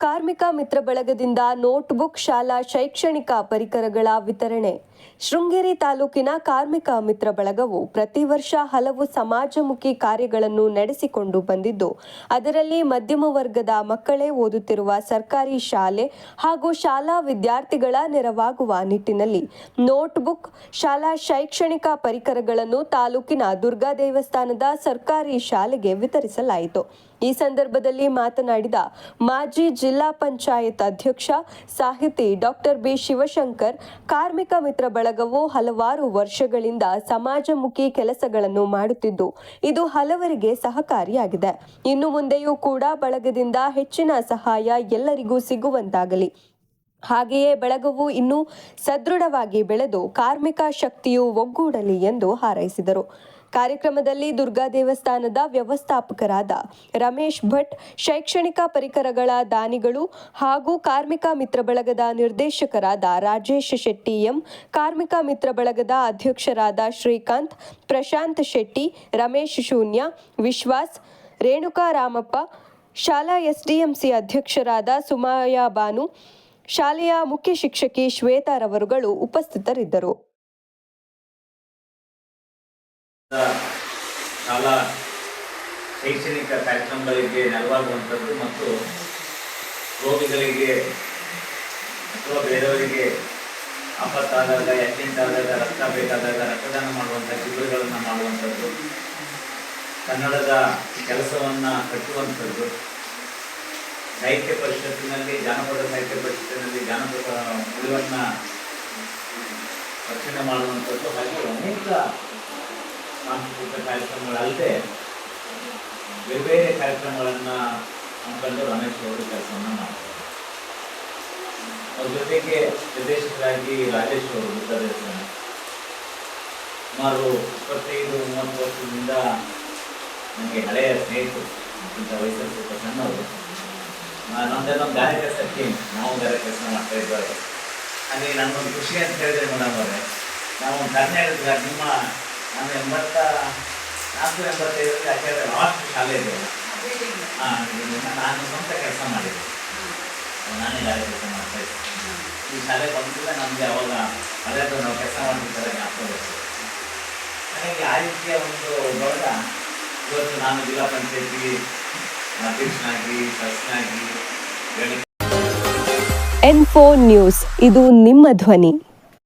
ಕಾರ್ಮಿಕ ಮಿತ್ರ ಬಳಗದಿಂದ ನೋಟ್ಬುಕ್ ಶಾಲಾ ಶೈಕ್ಷಣಿಕ ಪರಿಕರಗಳ ವಿತರಣೆ. ಶೃಂಗೇರಿ ತಾಲೂಕಿನ ಕಾರ್ಮಿಕ ಮಿತ್ರ ಬಳಗವು ಪ್ರತಿ ವರ್ಷ ಹಲವು ಸಮಾಜಮುಖಿ ಕಾರ್ಯಗಳನ್ನು ನಡೆಸಿಕೊಂಡು ಬಂದಿದ್ದು, ಅದರಲ್ಲಿ ಮಧ್ಯಮ ವರ್ಗದ ಮಕ್ಕಳೇ ಓದುತ್ತಿರುವ ಸರ್ಕಾರಿ ಶಾಲೆ ಹಾಗೂ ಶಾಲಾ ವಿದ್ಯಾರ್ಥಿಗಳ ನೆರವಾಗುವ ನಿಟ್ಟಿನಲ್ಲಿ ನೋಟ್ಬುಕ್ ಶಾಲಾ ಶೈಕ್ಷಣಿಕ ಪರಿಕರಗಳನ್ನು ತಾಲೂಕಿನ ದುರ್ಗಾ ದೇವಸ್ಥಾನದ ಸರ್ಕಾರಿ ಶಾಲೆಗೆ ವಿತರಿಸಲಾಯಿತು. ಈ ಸಂದರ್ಭದಲ್ಲಿ ಮಾತನಾಡಿದ ಮಾಜಿ ಜಿಲ್ಲಾ ಪಂಚಾಯತ್ ಅಧ್ಯಕ್ಷ ಸಾಹಿತಿ ಡಾಕ್ಟರ್ ಬಿ ಶಿವಶಂಕರ್, ಕಾರ್ಮಿಕ ಮಿತ್ರ ಬಳಗವು ಹಲವಾರು ವರ್ಷಗಳಿಂದ ಸಮಾಜಮುಖಿ ಕೆಲಸಗಳನ್ನು ಮಾಡುತ್ತಿದ್ದು, ಇದು ಹಲವರಿಗೆ ಸಹಕಾರಿಯಾಗಿದೆ. ಇನ್ನು ಮುಂದೆಯೂ ಕೂಡ ಬಳಗದಿಂದ ಹೆಚ್ಚಿನ ಸಹಾಯ ಎಲ್ಲರಿಗೂ ಸಿಗುವಂತಾಗಲಿ. ಹಾಗೆಯೇ ಬಳಗವು ಇನ್ನೂ ಸದೃಢವಾಗಿ ಬೆಳೆದು ಕಾರ್ಮಿಕ ಶಕ್ತಿಯು ಒಗ್ಗೂಡಲಿ ಎಂದು ಹಾರೈಸಿದರು. ಕಾರ್ಯಕ್ರಮದಲ್ಲಿ ದುರ್ಗಾ ದೇವಸ್ಥಾನದ ವ್ಯವಸ್ಥಾಪಕರಾದ ರಮೇಶ್ ಭಟ್, ಶೈಕ್ಷಣಿಕ ಪರಿಕರಗಳ ದಾನಿಗಳು ಹಾಗೂ ಕಾರ್ಮಿಕ ಮಿತ್ರ ಬಳಗದ ನಿರ್ದೇಶಕರಾದ ರಾಜೇಶ್ ಶೆಟ್ಟಿ ಎಂ, ಕಾರ್ಮಿಕ ಮಿತ್ರ ಬಳಗದ ಅಧ್ಯಕ್ಷರಾದ ಶ್ರೀಕಾಂತ್, ಪ್ರಶಾಂತ್ ಶೆಟ್ಟಿ, ರಮೇಶ್ ಶೂನ್ಯ, ವಿಶ್ವಾಸ್, ರೇಣುಕಾ ರಾಮಪ್ಪ, ಶಾಲಾ ಎಸ್ಡಿಎಂಸಿ ಅಧ್ಯಕ್ಷರಾದ ಸುಮಾಯಾ ಬಾನು, ಶಾಲೆಯ ಮುಖ್ಯ ಶಿಕ್ಷಕಿ ಶ್ವೇತಾ ರವರುಗಳು ಉಪಸ್ಥಿತರಿದ್ದರು. ಶಾಲಾ ಶೈಕ್ಷಣಿಕ ಕಾರ್ಯಕ್ರಮಗಳಿಗೆ ನೆರವಾಗುವಂಥದ್ದು ಮತ್ತು ರೋಗಿಗಳಿಗೆ ಅಥವಾ ಬೇರೆಯವರಿಗೆ ಆಪತ್ತಾದಾಗ, ಆಕ್ಸಿಡೆಂಟ್ ಆದಾಗ, ರಕ್ತ ಬೇಕಾದಾಗ ರಕ್ತದಾನ ಮಾಡುವಂಥ ಶಿಬಿರಗಳನ್ನು ಮಾಡುವಂಥದ್ದು, ಕನ್ನಡದ ಕೆಲಸವನ್ನು ಕಟ್ಟುವಂಥದ್ದು, ಸಾಹಿತ್ಯ ಪರಿಷತ್ತಿನಲ್ಲಿ ಜಾನಪದ ಸಾಹಿತ್ಯ ಪರಿಷತ್ತಿನಲ್ಲಿ ಜಾನಪದ ಉಳಿವನ್ನು ರಕ್ಷಣೆ ಮಾಡುವಂಥದ್ದು, ಹಾಗೆ ಅನೇಕ ಸಾಂಸ್ಕೃತಿಕ ಕಾರ್ಯಕ್ರಮಗಳಲ್ಲದೆ ಬೇರೆ ಬೇರೆ ಕಾರ್ಯಕ್ರಮಗಳನ್ನು ಹಮ್ಮಿಕೊಂಡು ರಮೇಶ್ ಅವರು ಕೆಲಸವನ್ನು ಮಾಡ್ತಾರೆ. ಅವ್ರ ಜೊತೆಗೆ ನಿರ್ದೇಶಕರಾಗಿ ರಾಜೇಶ್ ಅವರು ದುರ್ಗಾದೇವಸ್ಥಾನ ಸುಮಾರು 25-30 ವರ್ಷದಿಂದ ನನಗೆ ಹಳೆಯ ಸ್ನೇಹಿತರು, ವಯಸ್ಸಲ್ಲಿ ಸ್ವಲ್ಪ ಸಣ್ಣವರು. ನಮ್ಮದೆಲ್ಲ ಗಾರೆ ಕೆಲಸಕ್ಕೆ ನಾವು ಗಾರೆ ಕೆಲಸ ಮಾಡ್ತಾ ಇದ್ದಾರೆ. ಹಾಗೆ ನನ್ನೊಂದು ಖುಷಿ ಅಂತ ಹೇಳಿದ್ರೆ ಮೇಡಮ್ ಅವರೇ, ನಾವು ಕರ್ನಾಟಕದ ನಿಮ್ಮ ನಾನು 84-85 ಆಚಾರ್ಯ ಲಾಸ್ಟ್ ಶಾಲೆ ಇದೆ. ನಾನು ಸ್ವಂತ ಕೆಲಸ ಮಾಡಿದ್ದೆ, ನಾನೇ ಗಾರೆ ಕೆಲಸ ಮಾಡ್ತಾ ಇದ್ದೆ. ಈ ಶಾಲೆ ಬಂದಿಲ್ಲ ನಮಗೆ ಅವಾಗ ಅದಾದ ನಾವು ಕೆಲಸ ಮಾಡ್ತಿದ್ದಾರೆ ಜ್ಞಾಪಕ ಬರ್ತದೆ. ಹಾಗಾಗಿ ಆ ರೀತಿಯ ಒಂದು ಬಳಗ ಇವತ್ತು ನಾನು ಜಿಲ್ಲಾ ಪಂಚಾಯತಿ ಅಧ್ಯಕ್ಷನಾಗಿ, ಸದಸ್ಯನಾಗಿ N4 ನ್ಯೂಸ್, ಇದು ನಿಮ್ಮ ಧ್ವನಿ.